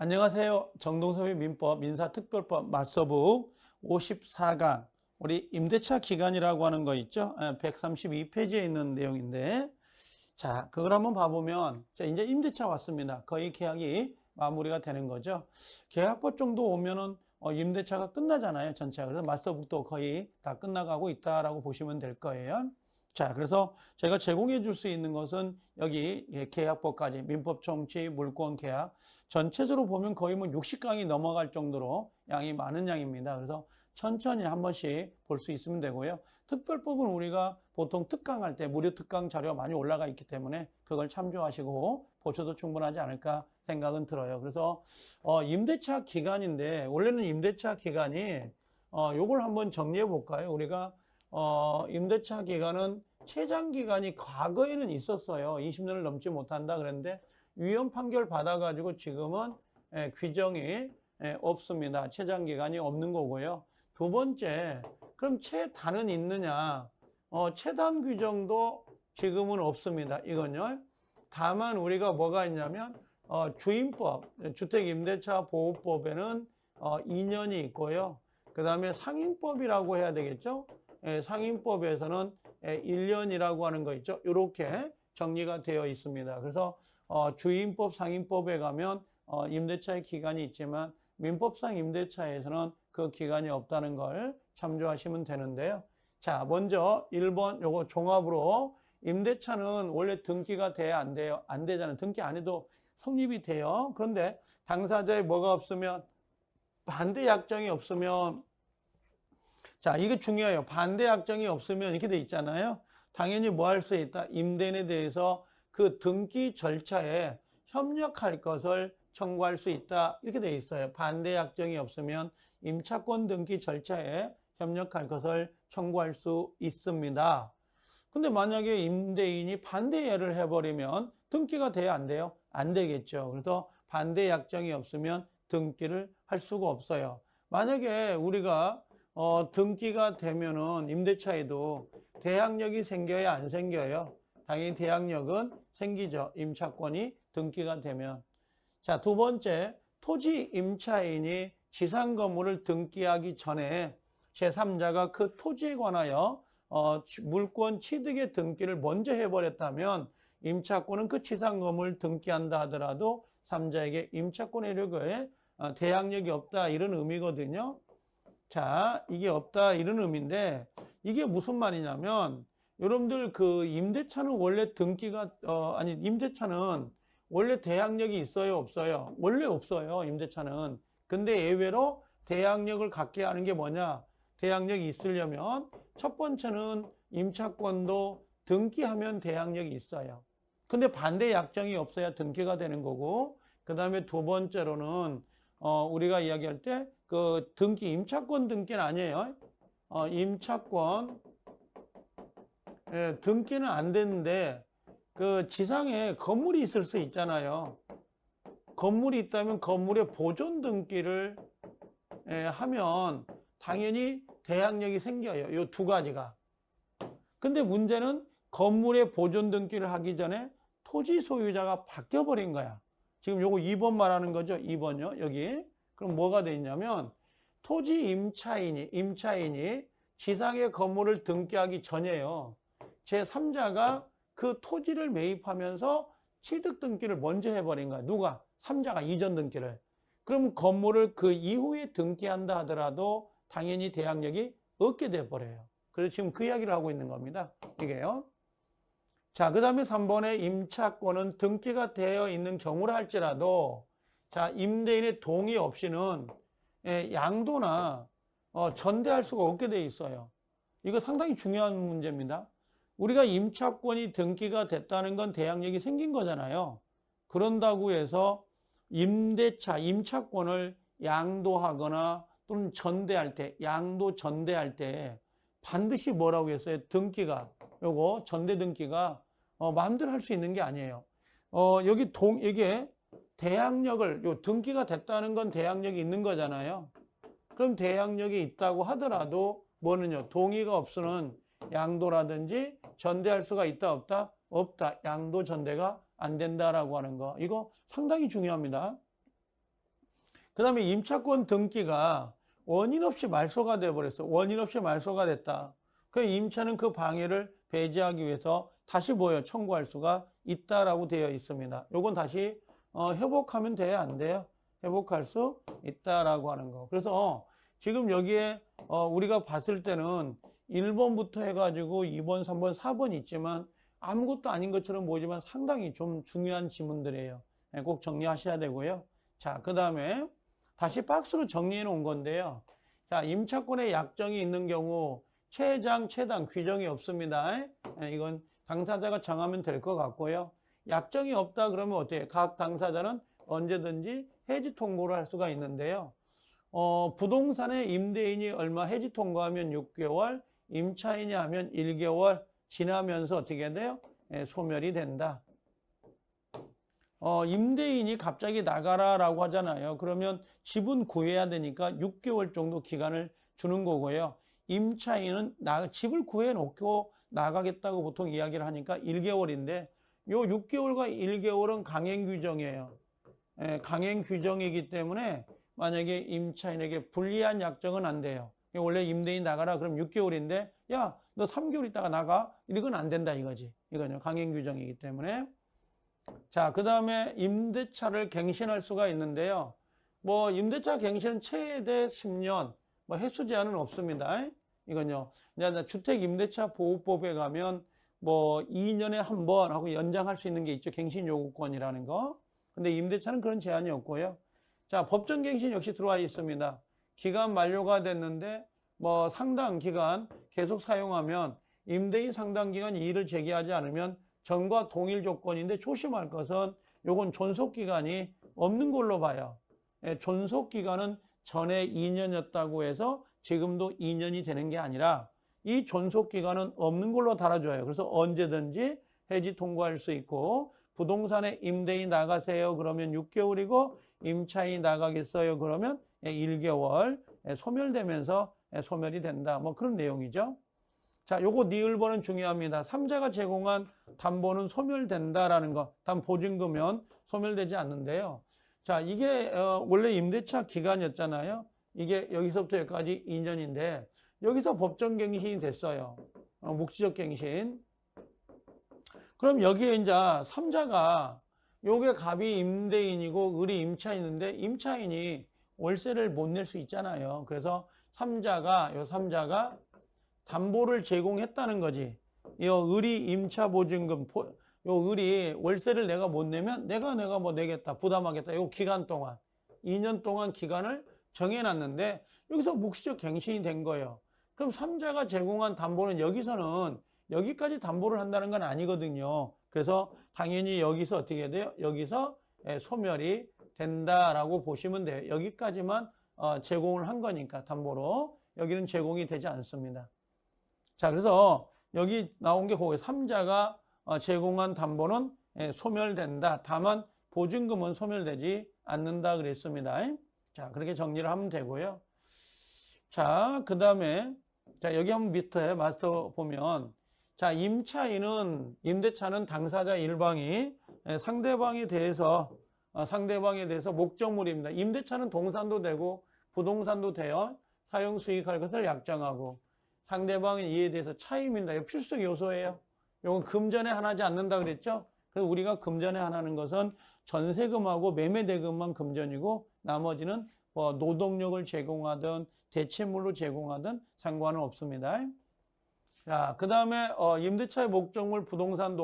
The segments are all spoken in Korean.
안녕하세요. 정동섭의 민법 민사특별법 맞서북 54강 우리 임대차 기간이라고 하는 거 있죠? 132페이지에 있는 내용인데, 자, 그걸 한번 봐보면, 자, 이제 임대차 왔습니다. 거의 계약이 마무리가 되는 거죠. 계약법 정도 오면은 임대차가 끝나잖아요, 전체가. 그래서 맞서북도 거의 다 끝나가고 있다라고 보시면 될 거예요. 자, 그래서 제가 제공해 줄 수 있는 것은 여기 계약법까지 민법 청취 물권 계약 전체적으로 보면 거의 뭐 60강이 넘어갈 정도로 양이 많은 양입니다. 그래서 천천히 한 번씩 볼 수 있으면 되고요. 특별법은 우리가 보통 특강할 때 무료 특강 자료가 많이 올라가 있기 때문에 그걸 참조하시고 보셔도 충분하지 않을까 생각은 들어요. 그래서 임대차 기간인데, 원래는 임대차 기간이 요걸 한번 정리해 볼까요? 우리가 임대차 기간은 최장 기간이 과거에는 있었어요. 20년을 넘지 못한다 그랬는데 위헌 판결 받아가지고 지금은 규정이 없습니다. 최장 기간이 없는 거고요. 두 번째, 그럼 최단은 있느냐? 최단 규정도 지금은 없습니다. 이건요. 다만 우리가 뭐가 있냐면 주임법, 주택임대차보호법에는 2년이 있고요. 그 다음에 상임법이라고 해야 되겠죠? 상임법에서는 1년이라고 하는 거 있죠. 이렇게 정리가 되어 있습니다. 그래서 주임법, 상임법에 가면 임대차의 기간이 있지만 민법상 임대차에서는 그 기간이 없다는 걸 참조하시면 되는데요. 자, 먼저 1번 요거 종합으로 임대차는 원래 등기가 돼야 안 돼요? 안 되잖아요. 등기 안 해도 성립이 돼요. 그런데 당사자의 뭐가 없으면, 반대 약정이 없으면, 자, 이거 중요해요. 반대 약정이 없으면 이렇게 돼 있잖아요. 당연히 뭐 할 수 있다? 임대인에 대해서 그 등기 절차에 협력할 것을 청구할 수 있다. 이렇게 돼 있어요. 반대 약정이 없으면 임차권 등기 절차에 협력할 것을 청구할 수 있습니다. 근데 만약에 임대인이 반대를 해버리면 등기가 돼야 안 돼요? 안 되겠죠. 그래서 반대 약정이 없으면 등기를 할 수가 없어요. 만약에 우리가 등기가 되면은 임대차에도 대항력이 생겨야 안 생겨요? 당연히 대항력은 생기죠. 임차권이 등기가 되면. 자, 두 번째, 토지 임차인이 지상 건물을 등기하기 전에 제3자가 그 토지에 관하여 물권 취득의 등기를 먼저 해버렸다면 임차권은 그 지상 건물을 등기한다 하더라도 3자에게 임차권 효력에 대항력이 없다, 이런 의미거든요. 자, 이게 없다, 이런 의미인데, 이게 무슨 말이냐면, 여러분들 그 임대차는 원래 등기가 임대차는 원래 대항력이 있어요, 없어요? 원래 없어요, 임대차는. 근데 예외로 대항력을 갖게 하는 게 뭐냐? 대항력이 있으려면 첫 번째는 임차권도 등기하면 대항력이 있어요. 근데 반대 약정이 없어야 등기가 되는 거고, 그 다음에 두 번째로는 우리가 이야기할 때 그 등기, 임차권 등기는 아니에요. 임차권 등기는 안 되는데 그 지상에 건물이 있을 수 있잖아요. 건물이 있다면 건물의 보존 등기를 하면 당연히 대항력이 생겨요. 이 두 가지가. 근데 문제는 건물의 보존 등기를 하기 전에 토지 소유자가 바뀌어버린 거야. 지금 요거 2번 말하는 거죠. 2번요. 여기. 그럼 뭐가 돼 있냐면, 토지 임차인이 지상의 건물을 등기하기 전에요. 제3자가 그 토지를 매입하면서 취득 등기를 먼저 해버린 거야. 누가? 3자가 이전 등기를. 그럼 건물을 그 이후에 등기한다 하더라도 당연히 대항력이 없게 돼버려요. 그래서 지금 그 이야기를 하고 있는 겁니다. 이게요. 자, 그 다음에 3번에 임차권은 등기가 되어 있는 경우라 할지라도, 자, 임대인의 동의 없이는 양도나 전대할 수가 없게 돼 있어요. 이거 상당히 중요한 문제입니다. 우리가 임차권이 등기가 됐다는 건 대항력이 생긴 거잖아요. 그런다고 해서 임차권을 양도하거나 또는 전대할 때, 양도 전대할 때 반드시 뭐라고 했어요? 등기가, 요거 전대 등기가 마음대로 할 수 있는 게 아니에요. 이게 대항력을, 등기가 됐다는 건 대항력이 있는 거잖아요. 그럼 대항력이 있다고 하더라도 뭐는요? 동의가 없으면 양도라든지 전대할 수가 있다, 없다? 없다. 양도 전대가 안 된다라고 하는 거. 이거 상당히 중요합니다. 다음에 임차권 등기가 원인 없이 말소가 돼버렸어. 원인 없이 말소가 됐다. 그럼 임차는 그 방해를 배제하기 위해서 다시 뭐예요? 청구할 수가 있다라고 되어 있습니다. 요건 다시 회복하면 돼요? 안 돼요? 회복할 수 있다라고 하는 거. 그래서 지금 여기에 우리가 봤을 때는 1번부터 해가지고 2번, 3번, 4번 있지만 아무것도 아닌 것처럼 보이지만 상당히 좀 중요한 지문들이에요. 꼭 정리하셔야 되고요. 자, 그 다음에 다시 박스로 정리해 놓은 건데요. 자, 임차권에 약정이 있는 경우 최장, 최단 규정이 없습니다. 이건 당사자가 정하면 될 것 같고요. 약정이 없다 그러면 어때요? 각 당사자는 언제든지 해지 통보를 할 수가 있는데요. 부동산의 임대인이 얼마 해지 통보하면 6개월, 임차인이 하면 1개월 지나면서 어떻게 돼요? 소멸이 된다. 임대인이 갑자기 나가라라고 하잖아요. 그러면 집은 구해야 되니까 6개월 정도 기간을 주는 거고요. 임차인은 집을 구해 놓고 나가겠다고 보통 이야기를 하니까 1개월인데 요 6개월과 1개월은 강행 규정이에요. 강행 규정이기 때문에 만약에 임차인에게 불리한 약정은 안 돼요. 원래 임대인 나가라 그럼 6개월인데 야, 너 3개월 있다가 나가? 이건 안 된다 이거지. 이건요. 강행 규정이기 때문에. 자, 그 다음에 임대차를 갱신할 수가 있는데요. 뭐 임대차 갱신은 최대 10년, 뭐 횟수 제한은 없습니다. 이건요. 이제 주택 임대차 보호법에 가면 뭐 2년에 한 번 하고 연장할 수 있는 게 있죠. 갱신 요구권이라는 거. 근데 임대차는 그런 제한이 없고요. 자, 법정 갱신 역시 들어와 있습니다. 기간 만료가 됐는데 뭐 상당 기간 계속 사용하면 임대인 상당 기간 이의를 제기하지 않으면 전과 동일 조건인데 조심할 것은 요건 존속기간이 없는 걸로 봐요. 존속기간은 전에 2년이었다고 해서 지금도 2년이 되는 게 아니라 이 존속기간은 없는 걸로 달아줘요. 그래서 언제든지 해지 통고할 수 있고 부동산에 임대인 나가세요 그러면 6개월이고 임차인 나가겠어요 그러면 1개월 소멸되면서 소멸이 된다. 뭐 그런 내용이죠. 자, 요거 니을번은 중요합니다. 3자가 제공한 담보는 소멸된다라는 거. 단 보증금은 소멸되지 않는데요. 자, 이게 원래 임대차 기간이었잖아요. 이게 여기서부터 여기까지 2년인데 여기서 법정 갱신이 됐어요. 묵시적 갱신. 그럼 여기에 이제 3자가 요게 갑이 임대인이고 을이 임차인인데 임차인이 월세를 못 낼 수 있잖아요. 그래서 3자가 담보를 제공했다는 거지. 요 을이 임차 보증금, 요 을이 월세를 내가 못 내면 내가 뭐 내겠다, 부담하겠다. 요 기간 동안 2년 동안 기간을 정해놨는데 여기서 묵시적 갱신이 된 거예요. 그럼 3자가 제공한 담보는 여기서는 여기까지 담보를 한다는 건 아니거든요. 그래서 당연히 여기서 어떻게 돼요? 여기서 소멸이 된다라고 보시면 돼요. 여기까지만 제공을 한 거니까 담보로 여기는 제공이 되지 않습니다. 자, 그래서 여기 나온 게 거기 3자가 제공한 담보는 소멸된다. 다만 보증금은 소멸되지 않는다 그랬습니다. 자, 그렇게 정리를 하면 되고요. 자, 그 다음에 자, 여기 한번 밑에 마스터 보면 자, 임대차는 당사자 일방이 상대방에 대해서 목적물입니다. 임대차는 동산도 되고 부동산도 되어 사용 수익할 것을 약정하고 상대방의 이해에 대해서 차임입니다. 이거 필수 요소예요. 이건 금전에 한하지 않는다 그랬죠? 그래서 우리가 금전에 한하는 것은 전세금하고 매매대금만 금전이고 나머지는 뭐 노동력을 제공하든 대체물로 제공하든 상관은 없습니다. 자, 그 다음에 임대차의 목적물 부동산,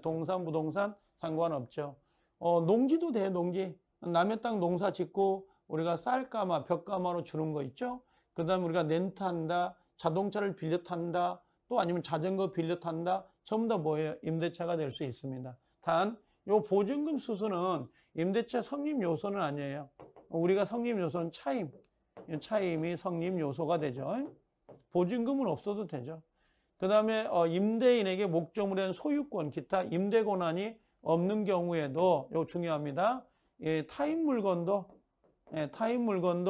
부동산 상관없죠. 농지도 돼, 농지. 남의 땅 농사 짓고 우리가 쌀가마, 벽가마로 주는 거 있죠? 그 다음에 우리가 렌트한다, 자동차를 빌려 탄다, 또 아니면 자전거 빌려 탄다. 전부 다 뭐예요? 임대차가 될 수 있습니다. 단, 요 보증금 수수는 임대차 성립 요소는 아니에요. 우리가 성립 요소는 차임이 성립 요소가 되죠. 보증금은 없어도 되죠. 그 다음에 임대인에게 목적물에 대한 소유권, 기타 임대 권한이 없는 경우에도 이거 중요합니다. 타인 물건도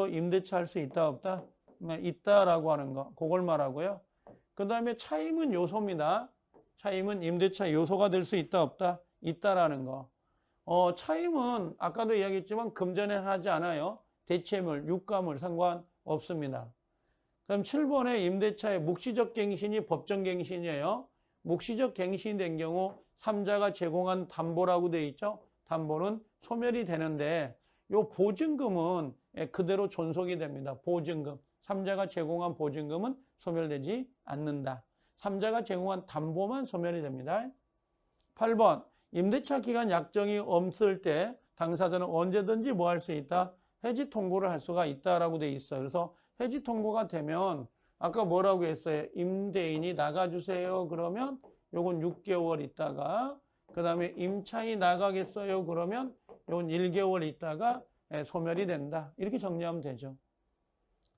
임대차 할 수 있다 없다? 있다라고 하는 거, 그걸 말하고요. 그 다음에 차임은 요소입니다. 차임은 임대차 요소가 될 수 있다 없다? 있다라는 거. 차임은 아까도 이야기했지만 금전에 하지 않아요. 대체물, 유가물 상관없습니다. 그럼 7번에 임대차의 묵시적 갱신이 법정 갱신이에요. 묵시적 갱신이 된 경우 3자가 제공한 담보라고 되어 있죠. 담보는 소멸이 되는데 요 보증금은 그대로 존속이 됩니다. 보증금. 3자가 제공한 보증금은 소멸되지 않는다. 3자가 제공한 담보만 소멸이 됩니다. 8번 임대차 기간 약정이 없을 때 당사자는 언제든지 뭐 할 수 있다? 해지 통고를 할 수가 있다라고 돼 있어요. 그래서 해지 통고가 되면 아까 뭐라고 했어요? 임대인이 나가주세요. 그러면 요건 6개월 있다가 그 다음에 임차인이 나가겠어요. 그러면 요건 1개월 있다가 소멸이 된다. 이렇게 정리하면 되죠.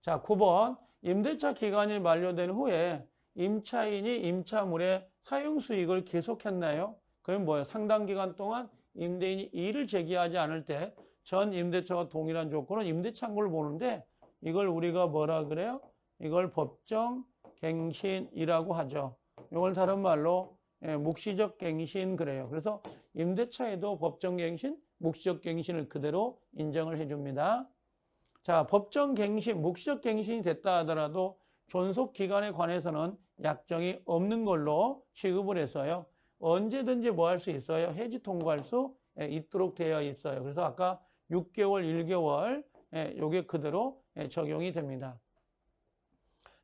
자, 9번 임대차 기간이 만료된 후에 임차인이 임차물의 사용 수익을 계속했나요? 그럼 뭐예요? 상당 기간 동안 임대인이 이의를 제기하지 않을 때 전 임대차와 동일한 조건은 임대차항고를 보는데 이걸 우리가 뭐라 그래요? 이걸 법정 갱신이라고 하죠. 이걸 다른 말로 묵시적 갱신 그래요. 그래서 임대차에도 법정 갱신, 묵시적 갱신을 그대로 인정을 해줍니다. 자, 법정 갱신, 묵시적 갱신이 됐다 하더라도 존속 기간에 관해서는 약정이 없는 걸로 취급을 해서요. 언제든지 뭐 할 수 있어요? 해지 통고할 수 있도록 되어 있어요. 그래서 아까 6개월, 1개월 요게 그대로 적용이 됩니다.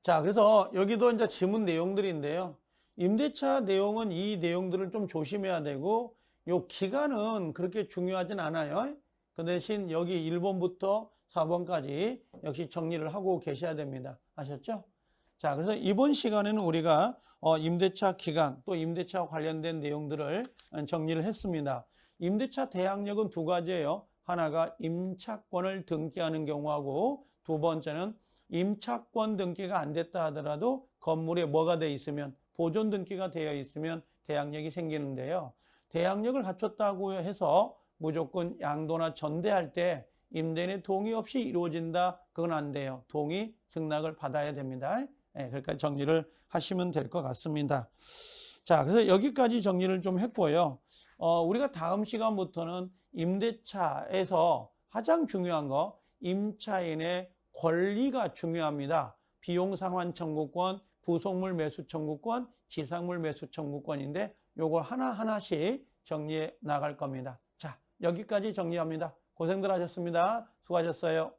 자, 그래서 여기도 이제 지문 내용들인데요. 임대차 내용은 이 내용들을 좀 조심해야 되고 요 기간은 그렇게 중요하진 않아요. 그 대신 여기 1번부터 4번까지 역시 정리를 하고 계셔야 됩니다. 아셨죠? 자, 그래서 이번 시간에는 우리가 임대차 기간 또 임대차와 관련된 내용들을 정리를 했습니다. 임대차 대항력은 두 가지예요. 하나가 임차권을 등기하는 경우하고 두 번째는 임차권 등기가 안 됐다 하더라도 건물에 뭐가 돼 있으면 보존 등기가 되어 있으면 대항력이 생기는데요. 대항력을 갖췄다고 해서 무조건 양도나 전대할 때 임대인의 동의 없이 이루어진다. 그건 안 돼요. 동의 승낙을 받아야 됩니다. 그러니까 정리를 하시면 될 것 같습니다. 자, 그래서 여기까지 정리를 좀 했고요. 우리가 다음 시간부터는 임대차에서 가장 중요한 거 임차인의 권리가 중요합니다. 비용상환 청구권, 부속물 매수 청구권, 지상물 매수 청구권인데 요걸 하나하나씩 정리해 나갈 겁니다. 자, 여기까지 정리합니다. 고생들 하셨습니다. 수고하셨어요.